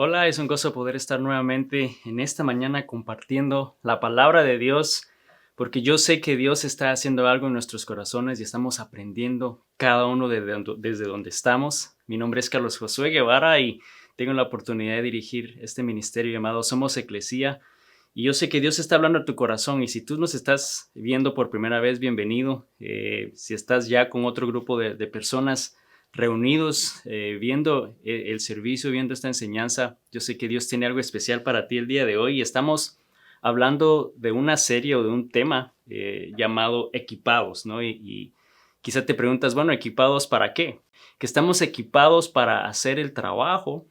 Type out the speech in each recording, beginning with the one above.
Hola, es un gozo poder estar nuevamente en esta mañana compartiendo la palabra de Dios, porque yo sé que Dios está haciendo algo en nuestros corazones y estamos aprendiendo cada uno desde donde estamos. Mi nombre es Carlos Josué Guevara y tengo la oportunidad de dirigir este ministerio llamado Somos Eclesia. Y yo sé que Dios está hablando a tu corazón y si tú nos estás viendo por primera vez, bienvenido. Si estás ya con otro grupo de personas, reunidos viendo el servicio, viendo esta enseñanza. Yo sé que Dios tiene algo especial para ti el día de hoy y estamos hablando de una serie o de un tema llamado equipados, ¿no? Y quizá te preguntas, bueno, ¿equipados para qué? Que estamos equipados para hacer el trabajo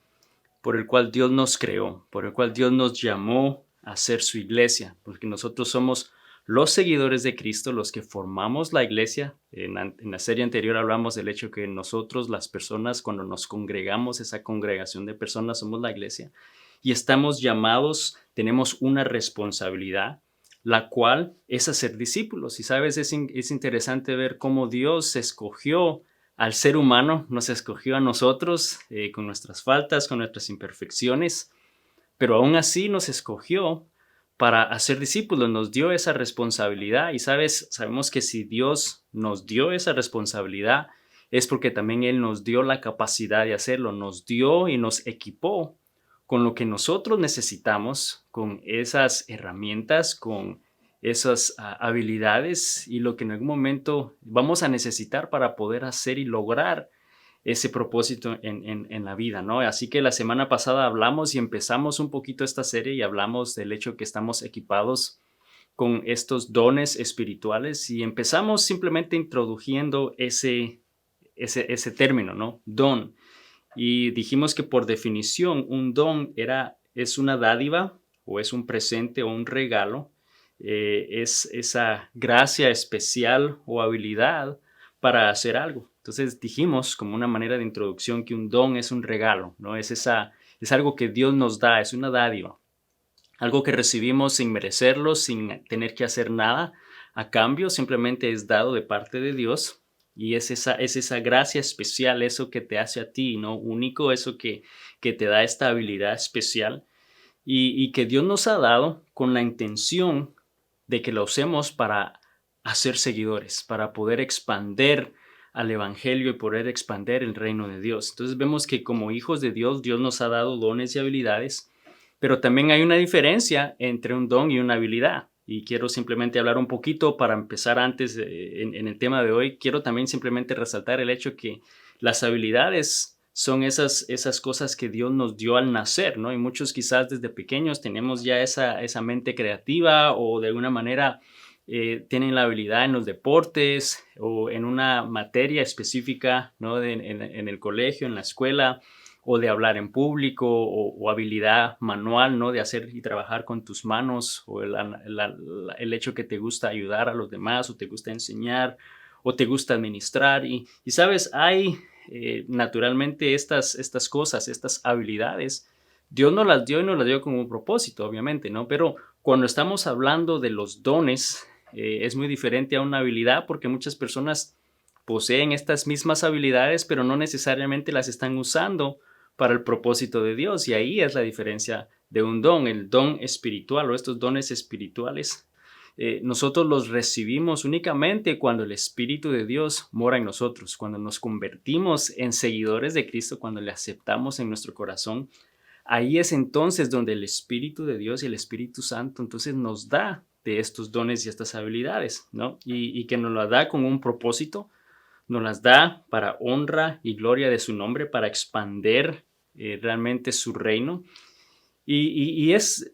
por el cual Dios nos creó, por el cual Dios nos llamó a ser su iglesia, porque nosotros somos los seguidores de Cristo, los que formamos la iglesia. En la serie anterior hablamos del hecho que nosotros, las personas, cuando nos congregamos, esa congregación de personas, somos la iglesia y estamos llamados, tenemos una responsabilidad, la cual es hacer discípulos. Y sabes, es interesante ver cómo Dios escogió al ser humano, nos escogió a nosotros con nuestras faltas, con nuestras imperfecciones, pero aún así nos escogió para hacer discípulos, nos dio esa responsabilidad y sabemos que si Dios nos dio esa responsabilidad es porque también Él nos dio la capacidad de hacerlo, nos dio y nos equipó con lo que nosotros necesitamos, con esas herramientas, con esas habilidades y lo que en algún momento vamos a necesitar para poder hacer y lograr ese propósito en la vida, ¿no? Así que la semana pasada hablamos y empezamos un poquito esta serie y hablamos del hecho que estamos equipados con estos dones espirituales y empezamos simplemente introduciendo ese término, ¿no? Don. Y dijimos que por definición un don es una dádiva o es un presente o un regalo, es esa gracia especial o habilidad para hacer algo. Entonces dijimos como una manera de introducción que un don es un regalo, ¿no? Es algo que Dios nos da, es una dádiva, algo que recibimos sin merecerlo, sin tener que hacer nada a cambio, simplemente es dado de parte de Dios y es esa gracia especial, eso que te hace a ti, ¿no? Único, eso que te da esta habilidad especial y que Dios nos ha dado con la intención de que la usemos para hacer seguidores, para poder expander al evangelio y poder expander el reino de Dios. Entonces vemos que como hijos de Dios, Dios nos ha dado dones y habilidades, pero también hay una diferencia entre un don y una habilidad. Y quiero simplemente hablar un poquito para empezar antes en el tema de hoy. Quiero también simplemente resaltar el hecho que las habilidades son esas cosas que Dios nos dio al nacer, ¿no? Y muchos quizás desde pequeños tenemos ya esa mente creativa o de alguna manera tienen la habilidad en los deportes o en una materia específica, ¿no? En el colegio, en la escuela, o de hablar en público o habilidad manual, ¿no? De hacer y trabajar con tus manos o el hecho que te gusta ayudar a los demás o te gusta enseñar o te gusta administrar. Y sabes, hay naturalmente estas cosas, estas habilidades. Dios nos las dio y nos las dio con un propósito, obviamente, ¿no? Pero cuando estamos hablando de los dones, es muy diferente a una habilidad porque muchas personas poseen estas mismas habilidades, pero no necesariamente las están usando para el propósito de Dios. Y ahí es la diferencia de un don, el don espiritual o estos dones espirituales. Nosotros los recibimos únicamente cuando el Espíritu de Dios mora en nosotros, cuando nos convertimos en seguidores de Cristo, cuando le aceptamos en nuestro corazón. Ahí es entonces donde el Espíritu de Dios y el Espíritu Santo entonces nos da de estos dones y estas habilidades, ¿no? Y que nos las da con un propósito, nos las da para honra y gloria de su nombre, para expander realmente su reino. Y es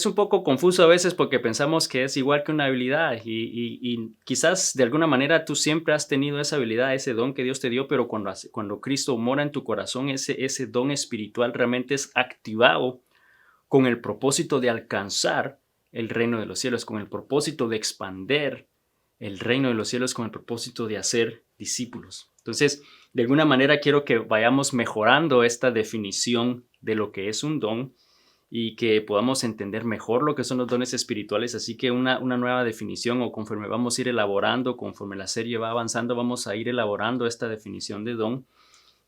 un poco confuso a veces porque pensamos que es igual que una habilidad y quizás de alguna manera tú siempre has tenido esa habilidad, ese don que Dios te dio, pero cuando Cristo mora en tu corazón, ese don espiritual realmente es activado con el propósito de alcanzar el reino de los cielos, con el propósito de expander el reino de los cielos, con el propósito de hacer discípulos. Entonces, de alguna manera quiero que vayamos mejorando esta definición de lo que es un don y que podamos entender mejor lo que son los dones espirituales. Así que una nueva definición o conforme vamos a ir elaborando, conforme la serie va avanzando, vamos a ir elaborando esta definición de don.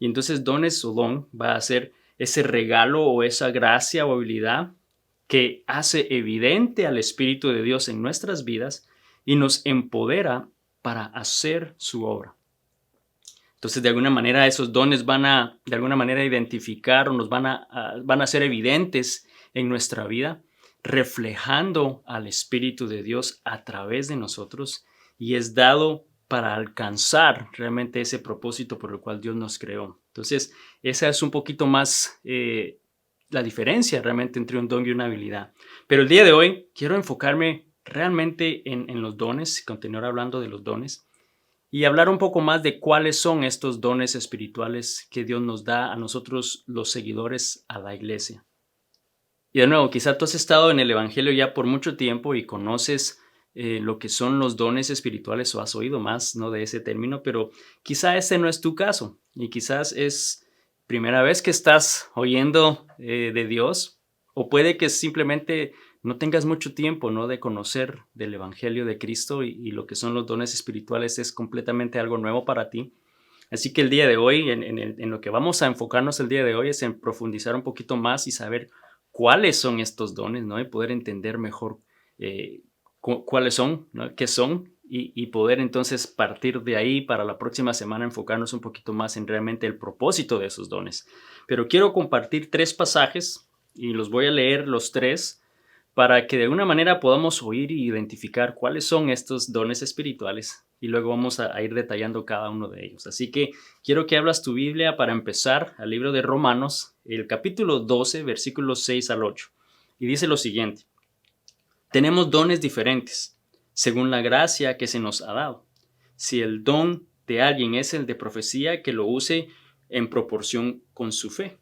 Y entonces dones o don va a ser ese regalo o esa gracia o habilidad que hace evidente al Espíritu de Dios en nuestras vidas y nos empodera para hacer su obra. Entonces, de alguna manera, esos dones van a, de alguna manera, identificar o nos van a ser evidentes en nuestra vida, reflejando al Espíritu de Dios a través de nosotros, y es dado para alcanzar realmente ese propósito por el cual Dios nos creó. Entonces, esa es un poquito más la diferencia realmente entre un don y una habilidad. Pero el día de hoy quiero enfocarme realmente en los dones, continuar hablando de los dones, y hablar un poco más de cuáles son estos dones espirituales que Dios nos da a nosotros los seguidores a la iglesia. Y de nuevo, quizá tú has estado en el Evangelio ya por mucho tiempo y conoces lo que son los dones espirituales o has oído más, ¿no?, de ese término, pero quizá ese no es tu caso y quizás es primera vez que estás oyendo de Dios, o puede que simplemente no tengas mucho tiempo, ¿no?, de conocer del Evangelio de Cristo y lo que son los dones espirituales es completamente algo nuevo para ti. Así que el día de hoy, en lo que vamos a enfocarnos el día de hoy es en profundizar un poquito más y saber cuáles son estos dones, ¿no?, y poder entender mejor cuáles son, ¿no?, qué son, y poder entonces partir de ahí para la próxima semana enfocarnos un poquito más en realmente el propósito de esos dones. Pero quiero compartir 3 pasajes y los voy a leer los 3 para que de alguna manera podamos oír y identificar cuáles son estos dones espirituales y luego vamos a ir detallando cada uno de ellos. Así que quiero que abras tu Biblia para empezar al libro de Romanos, el capítulo 12, versículos 6 al 8. Y dice lo siguiente: tenemos dones diferentes, según la gracia que se nos ha dado. Si el don de alguien es el de profecía, que lo use en proporción con su fe.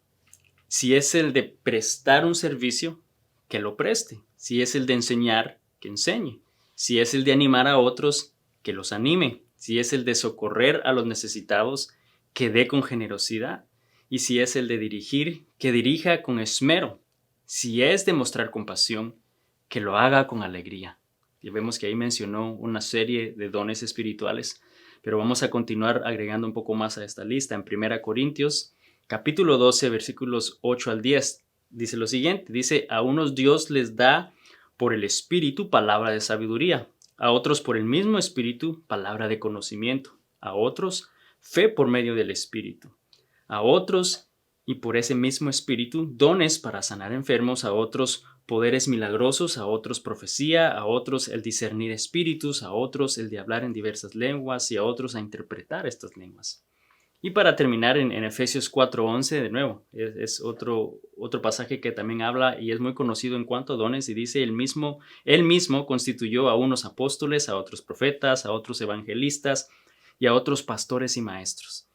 Si es el de prestar un servicio, que lo preste. Si es el de enseñar, que enseñe. Si es el de animar a otros, que los anime. Si es el de socorrer a los necesitados, que dé con generosidad. Y si es el de dirigir, que dirija con esmero. Si es de mostrar compasión, que lo haga con alegría. Y vemos que ahí mencionó una serie de dones espirituales, pero vamos a continuar agregando un poco más a esta lista. En 1 Corintios, capítulo 12, versículos 8 al 10, dice lo siguiente, dice: a unos Dios les da por el Espíritu palabra de sabiduría, a otros por el mismo Espíritu palabra de conocimiento, a otros fe por medio del Espíritu, a otros, y por ese mismo Espíritu, dones para sanar enfermos, a otros poderes milagrosos, a otros profecía, a otros el discernir espíritus, a otros el de hablar en diversas lenguas y a otros a interpretar estas lenguas. Y para terminar en Efesios 4:11, de nuevo, es otro pasaje que también habla y es muy conocido en cuanto a dones, y dice: él mismo constituyó a unos apóstoles, a otros profetas, a otros evangelistas y a otros pastores y maestros.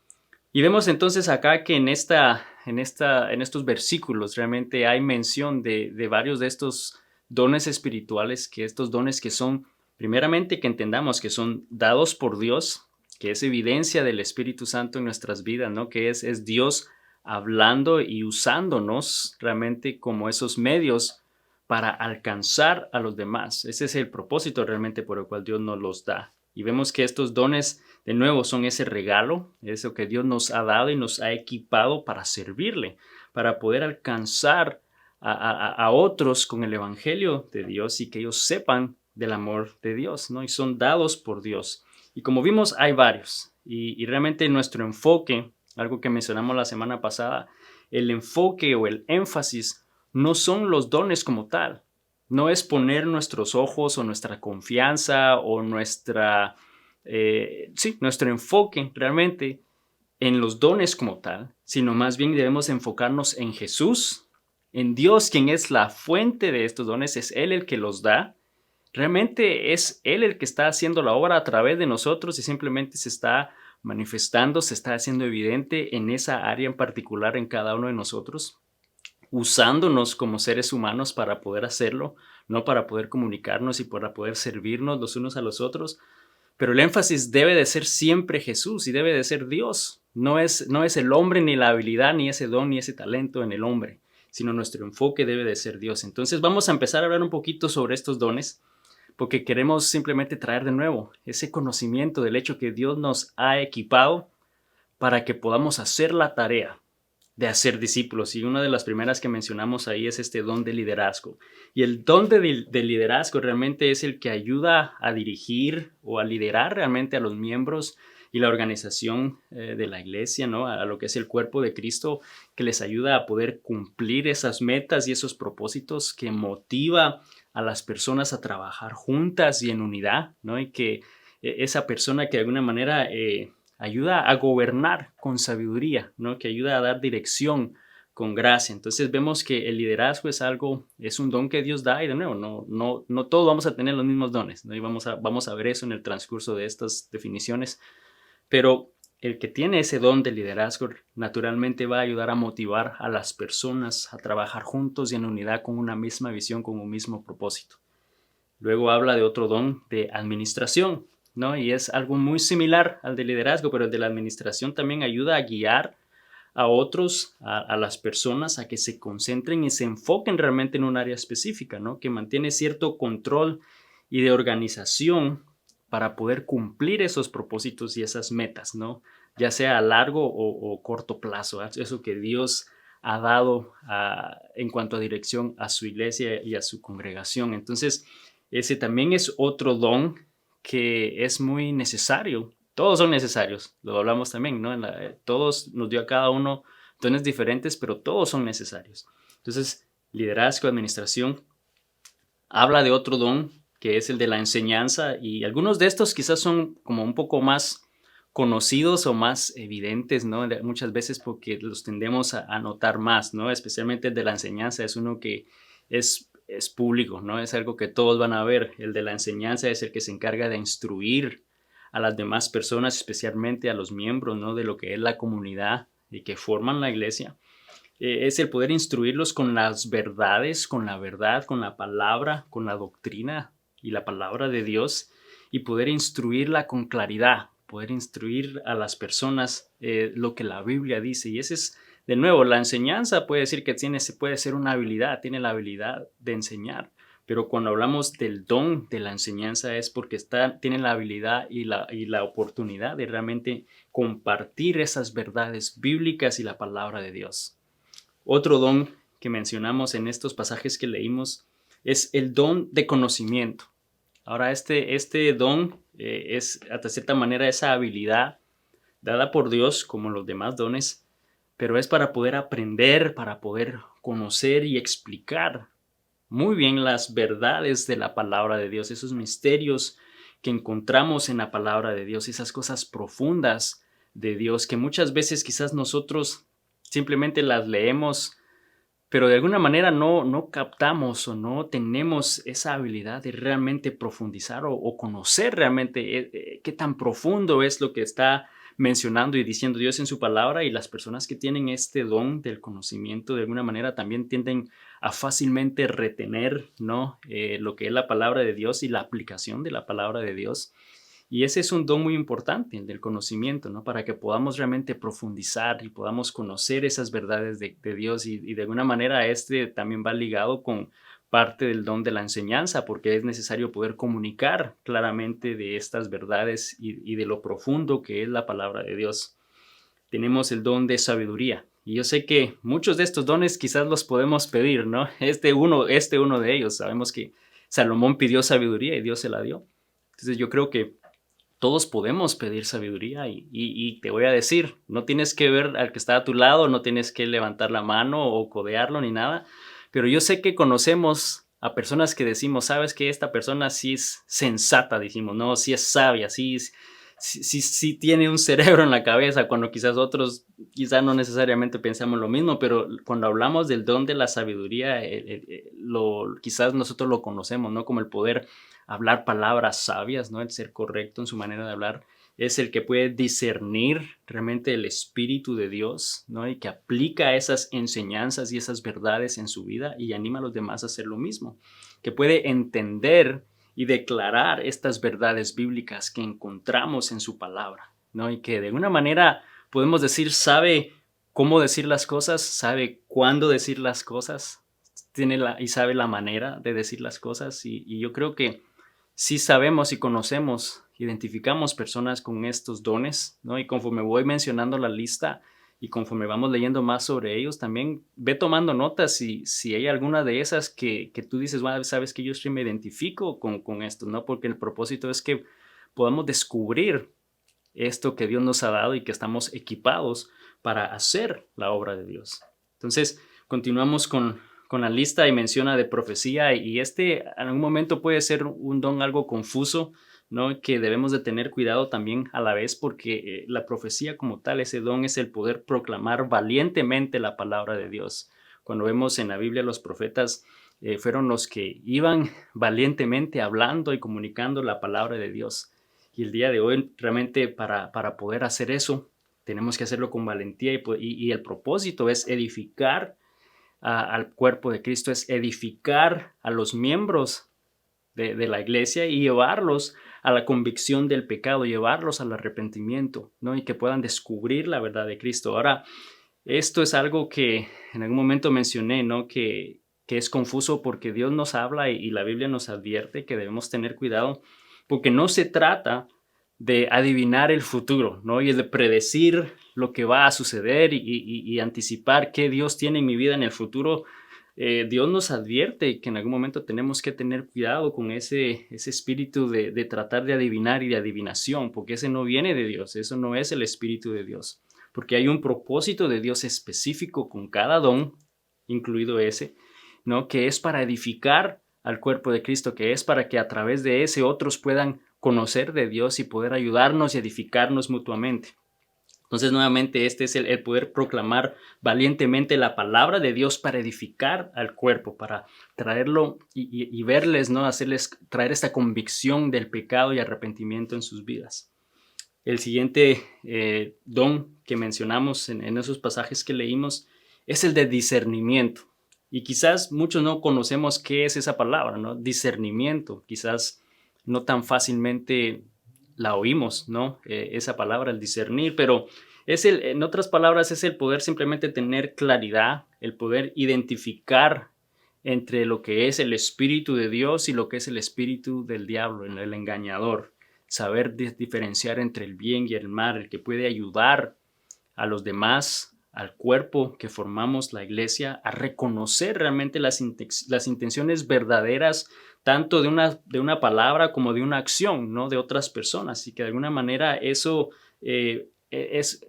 Y vemos entonces acá que en estos versículos realmente hay mención de varios de estos dones espirituales, que estos dones que son, primeramente, que entendamos que son dados por Dios, que es evidencia del Espíritu Santo en nuestras vidas, ¿no?, que es Dios hablando y usándonos realmente como esos medios para alcanzar a los demás. Ese es el propósito realmente por el cual Dios nos los da. Y vemos que estos dones, de nuevo, son ese regalo, eso que Dios nos ha dado y nos ha equipado para servirle, para poder alcanzar a otros con el Evangelio de Dios y que ellos sepan del amor de Dios, ¿no? Y son dados por Dios. Y como vimos, hay varios. Y realmente nuestro enfoque, algo que mencionamos la semana pasada, el enfoque o el énfasis no son los dones como tal. No es poner nuestros ojos o nuestra confianza o nuestro enfoque realmente en los dones como tal, sino más bien debemos enfocarnos en Jesús, en Dios, quien es la fuente de estos dones, es Él el que los da. Realmente es Él el que está haciendo la obra a través de nosotros y simplemente se está manifestando, se está haciendo evidente en esa área en particular en cada uno de nosotros, usándonos como seres humanos para poder hacerlo, no para poder comunicarnos y para poder servirnos los unos a los otros. Pero el énfasis debe de ser siempre Jesús y debe de ser Dios. No es el hombre, ni la habilidad, ni ese don, ni ese talento en el hombre, sino nuestro enfoque debe de ser Dios. Entonces vamos a empezar a hablar un poquito sobre estos dones, porque queremos simplemente traer de nuevo ese conocimiento del hecho que Dios nos ha equipado para que podamos hacer la tarea de hacer discípulos. Y una de las primeras que mencionamos ahí es este don de liderazgo. Y el don de liderazgo realmente es el que ayuda a dirigir o a liderar realmente a los miembros y la organización de la iglesia, ¿no? A lo que es el cuerpo de Cristo, que les ayuda a poder cumplir esas metas y esos propósitos, que motiva a las personas a trabajar juntas y en unidad, ¿no? Y que esa persona que de alguna manera ayuda a gobernar con sabiduría, ¿no? Que ayuda a dar dirección con gracia. Entonces vemos que el liderazgo es un don que Dios da, y de nuevo, no todos vamos a tener los mismos dones, ¿no? Y vamos a ver eso en el transcurso de estas definiciones, pero el que tiene ese don de liderazgo naturalmente va a ayudar a motivar a las personas a trabajar juntos y en unidad con una misma visión, con un mismo propósito. Luego habla de otro don de administración, ¿no? Y es algo muy similar al de liderazgo, pero el de la administración también ayuda a guiar a otros, a las personas, a que se concentren y se enfoquen realmente en un área específica, ¿no? Que mantiene cierto control y de organización para poder cumplir esos propósitos y esas metas, ¿no? Ya sea a largo o corto plazo, eso que Dios ha dado en cuanto a dirección a su iglesia y a su congregación. Entonces, ese también es otro don que es muy necesario. Todos son necesarios, lo hablamos también, ¿no? Todos nos dio a cada uno dones diferentes, pero todos son necesarios. Entonces, liderazgo, administración, habla de otro don que es el de la enseñanza, y algunos de estos quizás son como un poco más conocidos o más evidentes, ¿no? Muchas veces porque los tendemos a notar más, ¿no? Especialmente el de la enseñanza es uno que es público, ¿no? Es algo que todos van a ver. El de la enseñanza es el que se encarga de instruir a las demás personas, especialmente a los miembros, ¿no? De lo que es la comunidad y que forman la iglesia. Es el poder instruirlos con las verdades, con la verdad, con la palabra, con la doctrina y la palabra de Dios, y poder instruirla con claridad, poder instruir a las personas lo que la Biblia dice. Y ese es, de nuevo, la enseñanza puede decir que puede ser una habilidad, tiene la habilidad de enseñar. Pero cuando hablamos del don de la enseñanza es porque tiene la habilidad y la oportunidad de realmente compartir esas verdades bíblicas y la palabra de Dios. Otro don que mencionamos en estos pasajes que leímos es el don de conocimiento. Ahora, este don es, hasta cierta manera, esa habilidad dada por Dios, como los demás dones, pero es para poder aprender, para poder conocer y explicar muy bien las verdades de la palabra de Dios, esos misterios que encontramos en la palabra de Dios, esas cosas profundas de Dios que muchas veces quizás nosotros simplemente las leemos, pero de alguna manera no captamos o no tenemos esa habilidad de realmente profundizar o conocer realmente qué tan profundo es lo que está mencionando y diciendo Dios en su palabra. Y las personas que tienen este don del conocimiento de alguna manera también tienden a fácilmente retener, ¿no? Lo que es la palabra de Dios y la aplicación de la palabra de Dios. Y ese es un don muy importante, el del conocimiento, ¿no? Para que podamos realmente profundizar y podamos conocer esas verdades de Dios. Y de alguna manera este también va ligado con parte del don de la enseñanza, porque es necesario poder comunicar claramente de estas verdades y de lo profundo que es la palabra de Dios. Tenemos el don de sabiduría. Y yo sé que muchos de estos dones quizás los podemos pedir, ¿no? Uno de ellos. Sabemos que Salomón pidió sabiduría y Dios se la dio. Entonces yo creo que todos podemos pedir sabiduría y te voy a decir, no tienes que ver al que está a tu lado, no tienes que levantar la mano o codearlo ni nada, pero yo sé que conocemos a personas que decimos, sabes que esta persona sí es sensata, decimos, no, sí es sabia, sí tiene un cerebro en la cabeza, cuando quizás otros, quizás no necesariamente pensamos lo mismo, pero cuando hablamos del don de la sabiduría, quizás nosotros lo conocemos, ¿no? Como el poder hablar palabras sabias, ¿no? El ser correcto en su manera de hablar, es el que puede discernir realmente el Espíritu de Dios, ¿no? Y que aplica esas enseñanzas y esas verdades en su vida y anima a los demás a hacer lo mismo, que puede entender y declarar estas verdades bíblicas que encontramos en su palabra, ¿no? Y que de alguna manera podemos decir, sabe cómo decir las cosas, sabe cuándo decir las cosas, y sabe la manera de decir las cosas, y yo creo que sí sabemos y conocemos, identificamos personas con estos dones, ¿no? Y conforme voy mencionando la lista y conforme vamos leyendo más sobre ellos, también ve tomando notas si hay alguna de esas que tú dices, bueno, sabes que yo sí me identifico con esto, ¿no? Porque el propósito es que podamos descubrir esto que Dios nos ha dado y que estamos equipados para hacer la obra de Dios. Entonces, continuamos con la lista y menciona de profecía, y en algún momento puede ser un don algo confuso, ¿no? Que debemos de tener cuidado también a la vez, porque la profecía como tal, ese don es el poder proclamar valientemente la palabra de Dios. Cuando vemos en la Biblia, los profetas fueron los que iban valientemente hablando y comunicando la palabra de Dios. Y el día de hoy, realmente para poder hacer eso, tenemos que hacerlo con valentía, y el propósito es edificar al cuerpo de Cristo, es edificar a los miembros de la iglesia y llevarlos a la convicción del pecado, llevarlos al arrepentimiento, ¿no? Y que puedan descubrir la verdad de Cristo. Ahora, esto es algo que en algún momento mencioné, ¿no? Que es confuso porque Dios nos habla y la Biblia nos advierte que debemos tener cuidado, porque no se trata de adivinar el futuro, ¿no? Y de predecir lo que va a suceder y anticipar qué Dios tiene en mi vida en el futuro. Dios nos advierte que en algún momento tenemos que tener cuidado con ese espíritu de tratar de adivinar y de adivinación, porque ese no viene de Dios, eso no es el espíritu de Dios, porque hay un propósito de Dios específico con cada don, incluido ese, ¿no? Que es para edificar al cuerpo de Cristo, que es para que a través de ese otros puedan conocer de Dios y poder ayudarnos y edificarnos mutuamente. Entonces, nuevamente, este es el poder proclamar valientemente la palabra de Dios para edificar al cuerpo, para traerlo y verles, ¿no? Traer esta convicción del pecado y arrepentimiento en sus vidas. El siguiente don que mencionamos en esos pasajes que leímos es el de discernimiento. Y quizás muchos no conocemos qué es esa palabra, ¿no? Discernimiento. Quizás no tan fácilmente la oímos, ¿no? Esa palabra, el discernir, pero en otras palabras, es el poder simplemente tener claridad, el poder identificar entre lo que es el Espíritu de Dios y lo que es el espíritu del diablo, el engañador. Saber diferenciar entre el bien y el mal, el que puede ayudar a los demás, al cuerpo que formamos la iglesia, a reconocer realmente las intenciones verdaderas, tanto de una palabra como de una acción, ¿no? De otras personas, y que de alguna manera eso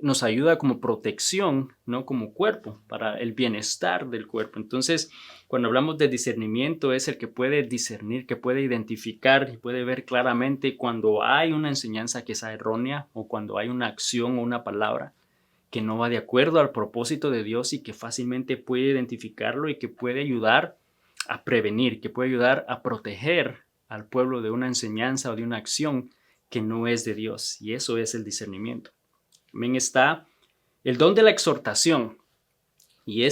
nos ayuda como protección, ¿no? Como cuerpo, para el bienestar del cuerpo. Entonces, cuando hablamos de discernimiento, es el que puede discernir, que puede identificar y puede ver claramente cuando hay una enseñanza que es errónea, o cuando hay una acción o una palabra que no va de acuerdo al propósito de Dios, y que fácilmente puede identificarlo y que puede ayudar a prevenir, que puede ayudar a proteger al pueblo de una enseñanza o de una acción que no es de Dios. Y eso es el discernimiento. También está el don de la exhortación. Y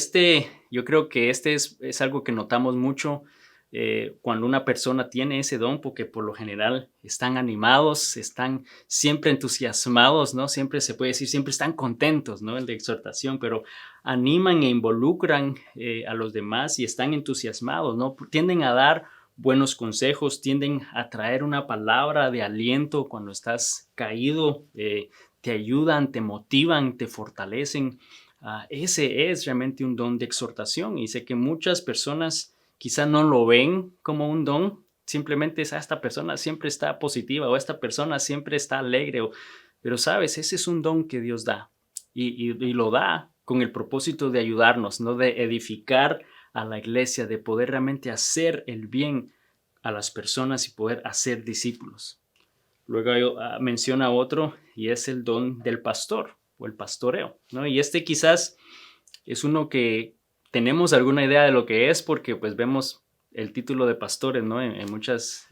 yo creo que es algo que notamos mucho cuando una persona tiene ese don, porque por lo general están animados, están siempre entusiasmados, ¿no? Siempre se puede decir, siempre están contentos, ¿no? El de exhortación, pero animan e involucran a los demás y están entusiasmados, ¿no? Tienden a dar buenos consejos, tienden a traer una palabra de aliento cuando estás caído, te ayudan, te motivan, te fortalecen. Ese es realmente un don de exhortación, y sé que muchas personas quizá no lo ven como un don, simplemente esta persona siempre está positiva, o esta persona siempre está alegre, pero sabes, ese es un don que Dios da, y lo da con el propósito de ayudarnos, ¿no? De edificar a la iglesia, de poder realmente hacer el bien a las personas y poder hacer discípulos. Luego menciona otro, y es el don del pastor o el pastoreo, ¿no? Y quizás es uno que tenemos alguna idea de lo que es, porque pues vemos el título de pastores, ¿no? En muchas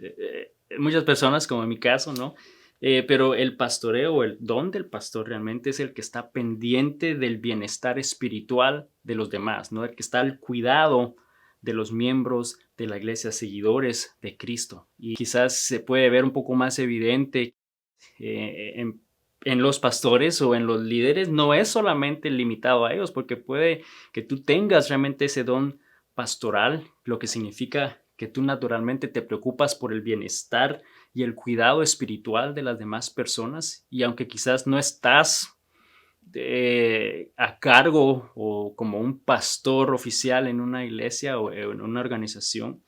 personas, como en mi caso, ¿no? Pero el pastoreo, o el don del pastor, realmente es el que está pendiente del bienestar espiritual de los demás, ¿no? El que está al cuidado de los miembros de la iglesia, seguidores de Cristo. Y quizás se puede ver un poco más evidente en los pastores o en los líderes. No es solamente limitado a ellos, porque puede que tú tengas realmente ese don pastoral, lo que significa que tú naturalmente te preocupas por el bienestar y el cuidado espiritual de las demás personas, y aunque quizás no estás a cargo o como un pastor oficial en una iglesia o en una organización,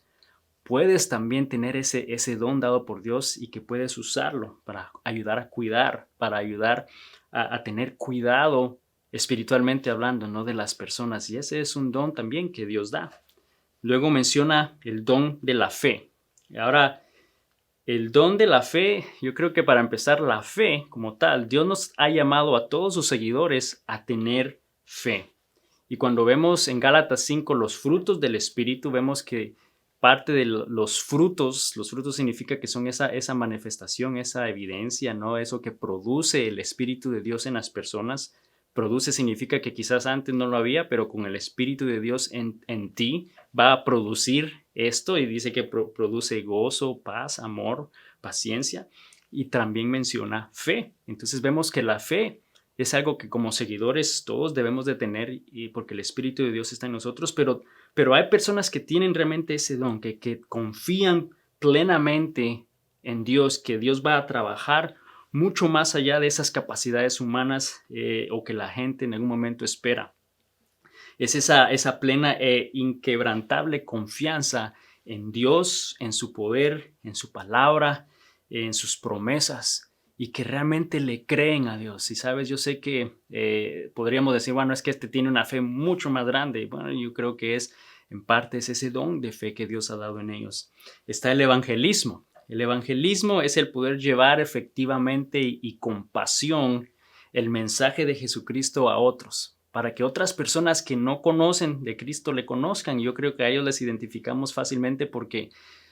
puedes también tener ese don dado por Dios y que puedes usarlo para ayudar a cuidar, para ayudar a tener cuidado espiritualmente hablando, ¿no? De las personas. Y ese es un don también que Dios da. Luego menciona el don de la fe. Ahora, el don de la fe, yo creo que para empezar, la fe como tal, Dios nos ha llamado a todos sus seguidores a tener fe. Y cuando vemos en Gálatas 5 los frutos del Espíritu, vemos que parte de los frutos significa que son esa manifestación, esa evidencia, ¿no? Eso que produce el Espíritu de Dios en las personas. Produce significa que quizás antes no lo había, pero con el Espíritu de Dios en ti va a producir esto, y dice que produce gozo, paz, amor, paciencia, y también menciona fe. Entonces vemos que la fe es algo que como seguidores todos debemos de tener, y porque el Espíritu de Dios está en nosotros, pero hay personas que tienen realmente ese don, que confían plenamente en Dios, que Dios va a trabajar mucho más allá de esas capacidades humanas o que la gente en algún momento espera. Es esa plena e inquebrantable confianza en Dios, en su poder, en su palabra, en sus promesas, y que realmente le creen a Dios. Y sabes, yo sé que podríamos decir, bueno, es que este tiene una fe mucho más grande. Y bueno, yo creo que en parte es ese don de fe que Dios ha dado en ellos. Está el evangelismo. El evangelismo es el poder llevar efectivamente y con pasión el mensaje de Jesucristo a otros, para que otras personas que no conocen de Cristo le conozcan. Yo creo que a ellos les identificamos fácilmente porque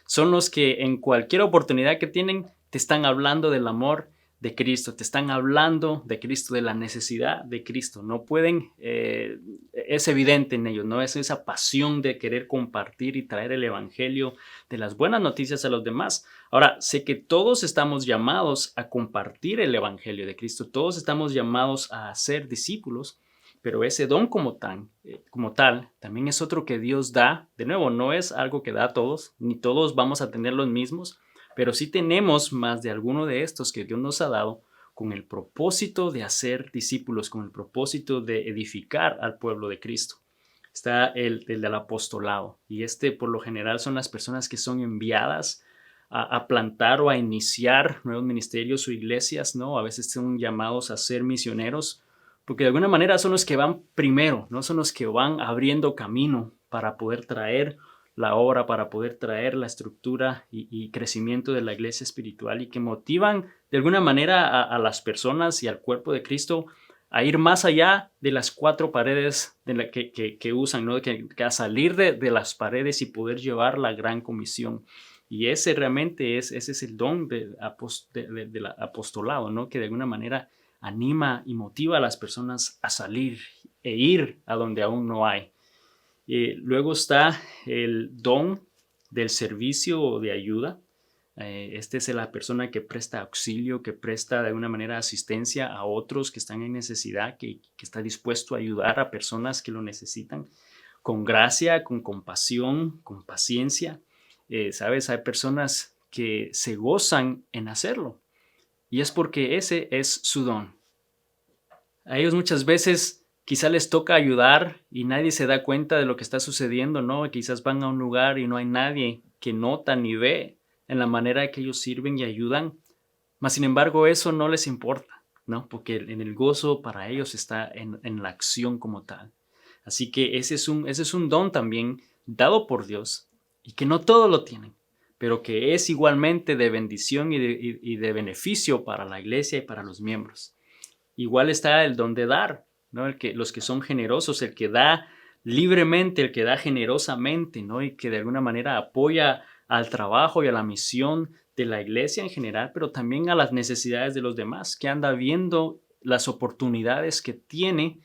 son los que en cualquier oportunidad que tienen te están hablando del amor de Cristo, te están hablando de Cristo, de la necesidad de Cristo. No pueden, es evidente en ellos, ¿no? Es esa pasión de querer compartir y traer el evangelio de las buenas noticias a los demás. Ahora, sé que todos estamos llamados a compartir el evangelio de Cristo, todos estamos llamados a ser discípulos, pero ese don como tal, también es otro que Dios da. De nuevo, no es algo que da a todos, ni todos vamos a tener los mismos, pero sí tenemos más de alguno de estos que Dios nos ha dado con el propósito de hacer discípulos, con el propósito de edificar al pueblo de Cristo. Está el del apostolado, y por lo general son las personas que son enviadas a plantar o a iniciar nuevos ministerios o iglesias, ¿no? A veces son llamados a ser misioneros, porque de alguna manera son los que van primero, ¿no? Son los que van abriendo camino para poder traer la obra, para poder traer la estructura y crecimiento de la iglesia espiritual, y que motivan de alguna manera a las personas y al cuerpo de Cristo a ir más allá de las cuatro paredes que usan, ¿no? Que a salir de las paredes y poder llevar la gran comisión. Y ese realmente ese es el don del apostolado, ¿no? Que de alguna manera anima y motiva a las personas a salir e ir a donde aún no hay. Luego está el don del servicio o de ayuda. Este es la persona que presta auxilio, que presta de alguna manera asistencia a otros que están en necesidad, que está dispuesto a ayudar a personas que lo necesitan, con gracia, con compasión, con paciencia. ¿Sabes? Hay personas que se gozan en hacerlo, y es porque ese es su don. A ellos muchas veces quizá les toca ayudar y nadie se da cuenta de lo que está sucediendo, ¿no? Quizás van a un lugar y no hay nadie que nota ni ve en la manera que ellos sirven y ayudan, mas sin embargo eso no les importa, ¿no? Porque en el gozo para ellos está en la acción como tal. Así que ese es un don también dado por Dios, y que no todos lo tienen, pero que es igualmente de bendición y de beneficio para la iglesia y para los miembros. Igual está el don de dar, ¿no? Los que son generosos, el que da libremente, el que da generosamente, ¿no? Y que de alguna manera apoya al trabajo y a la misión de la iglesia en general, pero también a las necesidades de los demás, que anda viendo las oportunidades que tiene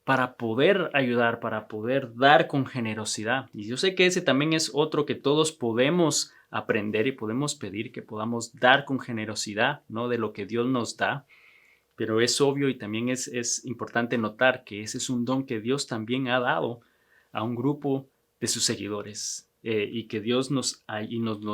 para poder ayudar, para poder dar con generosidad. Y yo sé que ese también es otro que todos podemos aprender y podemos pedir, que podamos dar con generosidad, ¿no? De lo que Dios nos da. Pero es obvio y también es importante notar que ese es un don que Dios también ha dado a un grupo de sus seguidores, y que Dios nos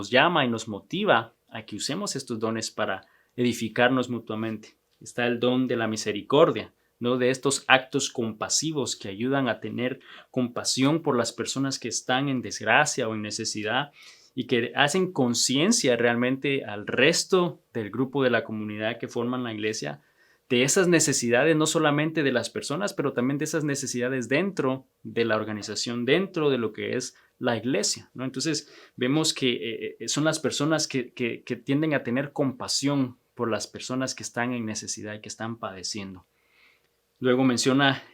llama y nos motiva a que usemos estos dones para edificarnos mutuamente. Está el don de la misericordia. ¿no? De estos actos compasivos que ayudan a tener compasión por las personas que están en desgracia o en necesidad y que hacen conciencia realmente al resto del grupo de la comunidad que forman la iglesia de esas necesidades, no solamente de las personas, pero también de esas necesidades dentro de la organización, dentro de lo que es la iglesia, ¿no? Entonces vemos que son las personas que tienden a tener compasión por las personas que están en necesidad y que están padeciendo. Luego menciona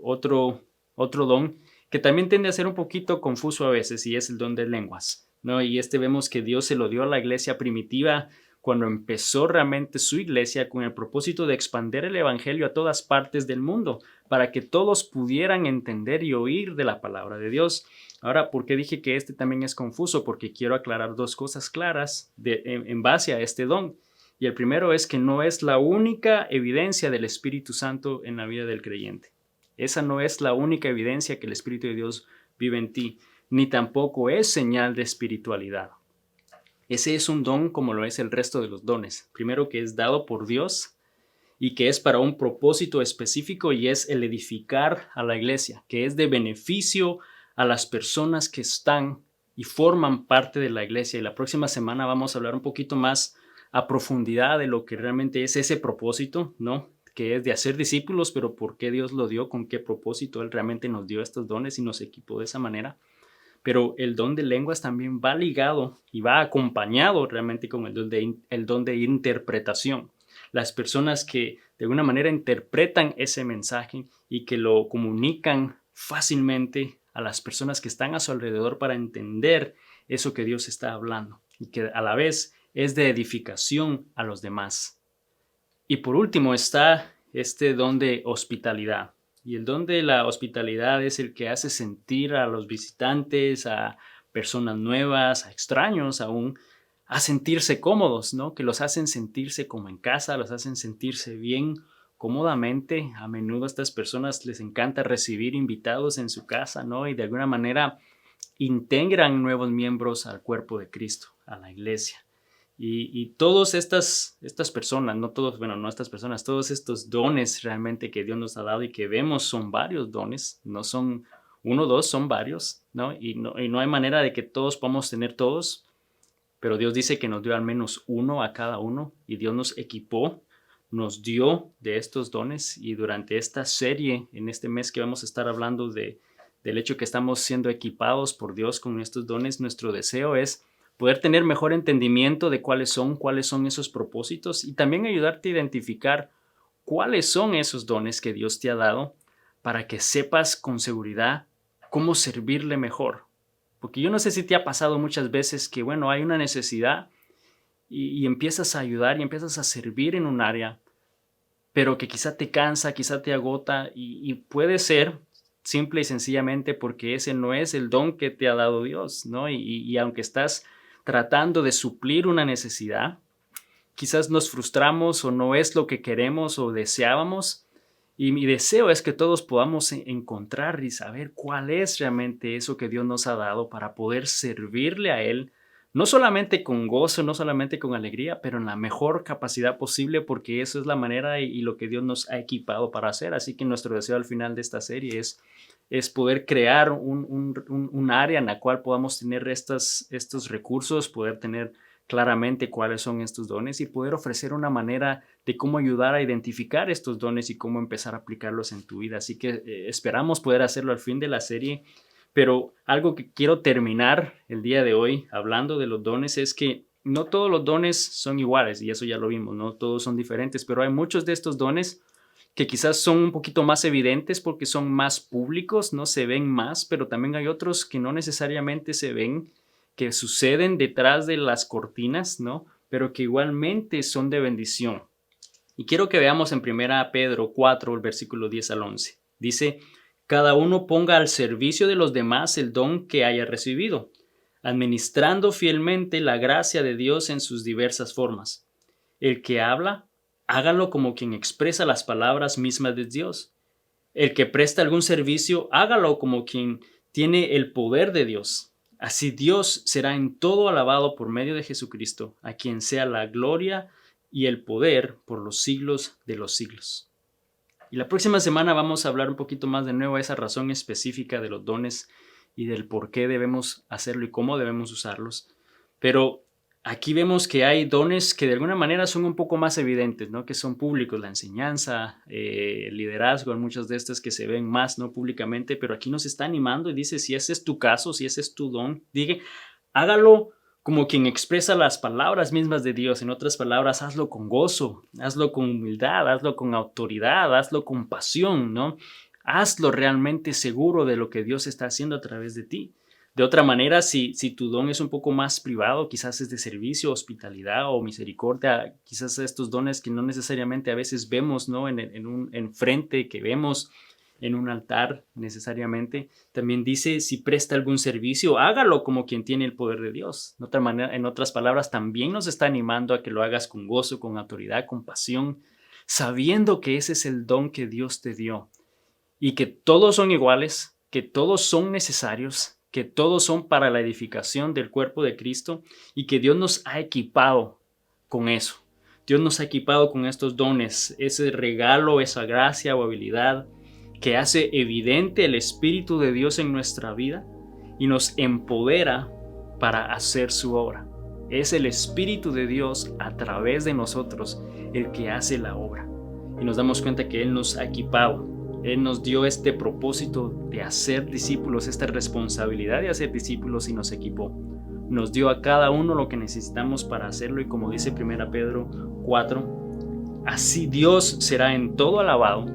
otro don que también tiende a ser un poquito confuso a veces, y es el don de lenguas, ¿no? Y vemos que Dios se lo dio a la iglesia primitiva cuando empezó realmente su iglesia con el propósito de expandir el evangelio a todas partes del mundo, para que todos pudieran entender y oír de la palabra de Dios. Ahora, ¿por qué dije que también es confuso? Porque quiero aclarar dos cosas claras en base a este don. Y el primero es que no es la única evidencia del Espíritu Santo en la vida del creyente. Esa no es la única evidencia que el Espíritu de Dios vive en ti, ni tampoco es señal de espiritualidad. Ese es un don como lo es el resto de los dones. Primero, que es dado por Dios y que es para un propósito específico, y es el edificar a la iglesia, que es de beneficio a las personas que están y forman parte de la iglesia. Y la próxima semana vamos a hablar un poquito más a profundidad de lo que realmente es ese propósito, ¿no? Que es de hacer discípulos, pero por qué Dios lo dio, con qué propósito Él realmente nos dio estos dones y nos equipó de esa manera. Pero el don de lenguas también va ligado y va acompañado realmente con el don de interpretación. Las personas que de alguna manera interpretan ese mensaje y que lo comunican fácilmente a las personas que están a su alrededor para entender eso que Dios está hablando, y que a la vez es de edificación a los demás. Y por último está este don de hospitalidad. Y el don de la hospitalidad es el que hace sentir a los visitantes, a personas nuevas, a extraños aún, a sentirse cómodos, ¿no? Que los hacen sentirse como en casa, los hacen sentirse bien, cómodamente. A menudo a estas personas les encanta recibir invitados en su casa, ¿no? Y de alguna manera integran nuevos miembros al cuerpo de Cristo, a la iglesia. Y todas estas personas, no todos, bueno, no estas personas, todos estos dones realmente que Dios nos ha dado y que vemos son varios dones, no son uno o dos, son varios, ¿no? Y no hay manera de que todos podamos tener todos, pero Dios dice que nos dio al menos uno a cada uno, y Dios nos equipó, nos dio de estos dones. Y durante esta serie, en este mes que vamos a estar hablando del hecho que estamos siendo equipados por Dios con estos dones, nuestro deseo es poder tener mejor entendimiento de cuáles son esos propósitos, y también ayudarte a identificar cuáles son esos dones que Dios te ha dado, para que sepas con seguridad cómo servirle mejor. Porque yo no sé si te ha pasado muchas veces que, bueno, hay una necesidad y empiezas a ayudar y empiezas a servir en un área, pero que quizá te cansa, quizá te agota, y puede ser simple y sencillamente porque ese no es el don que te ha dado Dios, ¿no? Y aunque estás tratando de suplir una necesidad, quizás nos frustramos o no es lo que queremos o deseábamos. Y mi deseo es que todos podamos encontrar y saber cuál es realmente eso que Dios nos ha dado para poder servirle a Él, no solamente con gozo, no solamente con alegría, pero en la mejor capacidad posible, porque eso es la manera y lo que Dios nos ha equipado para hacer. Así que nuestro deseo al final de esta serie es poder crear un área en la cual podamos tener estos recursos, poder tener claramente cuáles son estos dones y poder ofrecer una manera de cómo ayudar a identificar estos dones y cómo empezar a aplicarlos en tu vida. Así que esperamos poder hacerlo al fin de la serie. Pero algo que quiero terminar el día de hoy hablando de los dones es que no todos los dones son iguales, y eso ya lo vimos, no todos son diferentes, pero hay muchos de estos dones que quizás son un poquito más evidentes porque son más públicos, no se ven más, pero también hay otros que no necesariamente se ven, que suceden detrás de las cortinas, ¿no? Pero que igualmente son de bendición. Y quiero que veamos en 1 Pedro 4, el versículo 10 al 11. Dice: cada uno ponga al servicio de los demás el don que haya recibido, administrando fielmente la gracia de Dios en sus diversas formas. El que habla, hágalo como quien expresa las palabras mismas de Dios. El que presta algún servicio, hágalo como quien tiene el poder de Dios. Así Dios será en todo alabado por medio de Jesucristo, a quien sea la gloria y el poder por los siglos de los siglos. Y la próxima semana vamos a hablar un poquito más de nuevo a esa razón específica de los dones y del por qué debemos hacerlo y cómo debemos usarlos. Pero aquí vemos que hay dones que de alguna manera son un poco más evidentes, ¿no? Que son públicos, la enseñanza, el liderazgo, muchas de estas que se ven más, ¿no? Públicamente, pero aquí nos está animando y dice, si ese es tu caso, si ese es tu don, hágalo como quien expresa las palabras mismas de Dios. En otras palabras, hazlo con gozo, hazlo con humildad, hazlo con autoridad, hazlo con pasión, ¿no? Hazlo realmente seguro de lo que Dios está haciendo a través de ti. De otra manera, si tu don es un poco más privado, quizás es de servicio, hospitalidad o misericordia, quizás estos dones que no necesariamente a veces vemos, ¿no? en un frente, que vemos en un altar necesariamente. También dice, si presta algún servicio, hágalo como quien tiene el poder de Dios. En otras palabras, también nos está animando a que lo hagas con gozo, con autoridad, con pasión, sabiendo que ese es el don que Dios te dio y que todos son iguales, que todos son necesarios, que todos son para la edificación del cuerpo de Cristo y que Dios nos ha equipado con eso. Dios nos ha equipado con estos dones, ese regalo, esa gracia o habilidad que hace evidente el Espíritu de Dios en nuestra vida y nos empodera para hacer su obra. Es el Espíritu de Dios a través de nosotros el que hace la obra. Y nos damos cuenta que Él nos ha equipado. Él nos dio este propósito de hacer discípulos, esta responsabilidad de hacer discípulos y nos equipó. Nos dio a cada uno lo que necesitamos para hacerlo y como dice 1 Pedro 4, así Dios será en todo alabado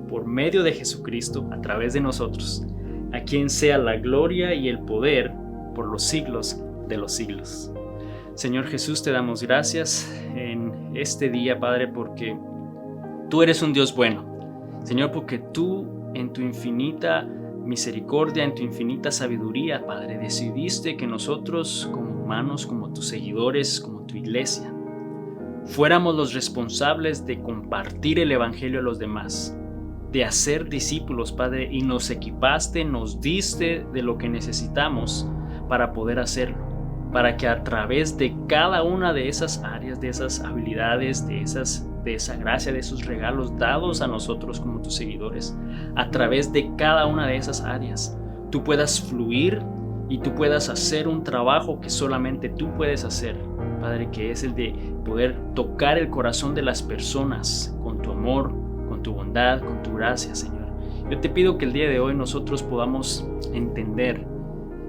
por medio de Jesucristo a través de nosotros, a quien sea la gloria y el poder por los siglos de los siglos. Señor Jesús, te damos gracias en este día, Padre, porque tú eres un Dios bueno. Señor, porque tú en tu infinita misericordia, en tu infinita sabiduría, Padre, decidiste que nosotros como humanos, como tus seguidores, como tu iglesia, fuéramos los responsables de compartir el evangelio a los demás, de hacer discípulos, Padre, y nos equipaste, nos diste de lo que necesitamos para poder hacerlo, para que a través de cada una de esas áreas, de esas habilidades, de esa gracia, de esos regalos dados a nosotros como tus seguidores, a través de cada una de esas áreas, tú puedas fluir y tú puedas hacer un trabajo que solamente tú puedes hacer, Padre, que es el de poder tocar el corazón de las personas con tu amor, con tu bondad, con tu gracia, Señor. Yo te pido que el día de hoy nosotros podamos entender,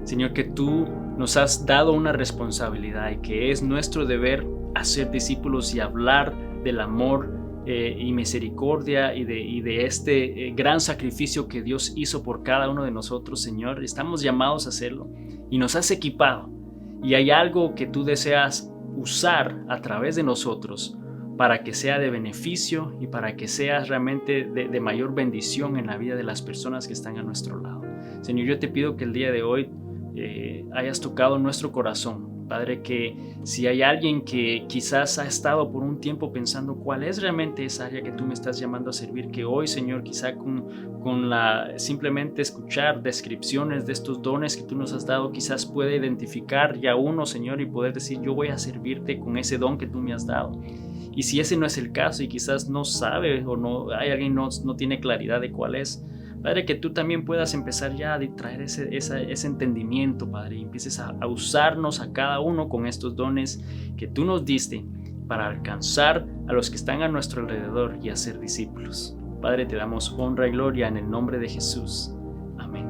Señor, que tú nos has dado una responsabilidad y que es nuestro deber hacer discípulos y hablar del amor y misericordia y de este gran sacrificio que Dios hizo por cada uno de nosotros, Señor. Estamos llamados a hacerlo y nos has equipado y hay algo que tú deseas usar a través de nosotros para que sea de beneficio y para que sea realmente de mayor bendición en la vida de las personas que están a nuestro lado. Señor, yo te pido que el día de hoy hayas tocado nuestro corazón, Padre, que si hay alguien que quizás ha estado por un tiempo pensando cuál es realmente esa área que tú me estás llamando a servir, que hoy, Señor, quizá simplemente escuchar descripciones de estos dones que tú nos has dado, quizás puede identificar ya uno, Señor, y poder decir, yo voy a servirte con ese don que tú me has dado. Y si ese no es el caso y quizás no sabe o no hay alguien no tiene claridad de cuál es, Padre, que tú también puedas empezar ya a traer ese entendimiento, Padre, y empieces a usarnos a cada uno con estos dones que tú nos diste para alcanzar a los que están a nuestro alrededor y hacer discípulos. Padre, te damos honra y gloria en el nombre de Jesús. Amén.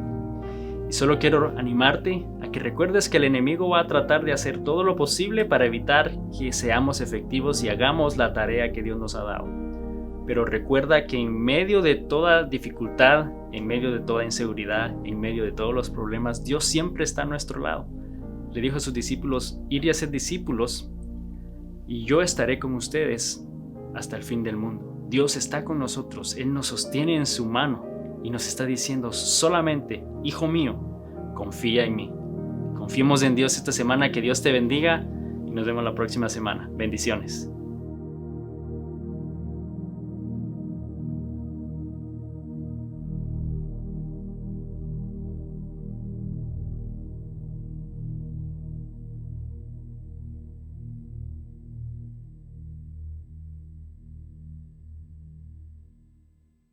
Y solo quiero animarte a que recuerdes que el enemigo va a tratar de hacer todo lo posible para evitar que seamos efectivos y hagamos la tarea que Dios nos ha dado. Pero recuerda que en medio de toda dificultad, en medio de toda inseguridad, en medio de todos los problemas, Dios siempre está a nuestro lado. Le dijo a sus discípulos, ir y hacer discípulos, y yo estaré con ustedes hasta el fin del mundo. Dios está con nosotros, Él nos sostiene en su mano y nos está diciendo solamente, hijo mío, confía en mí. Confiemos en Dios esta semana, que Dios te bendiga y nos vemos la próxima semana. Bendiciones.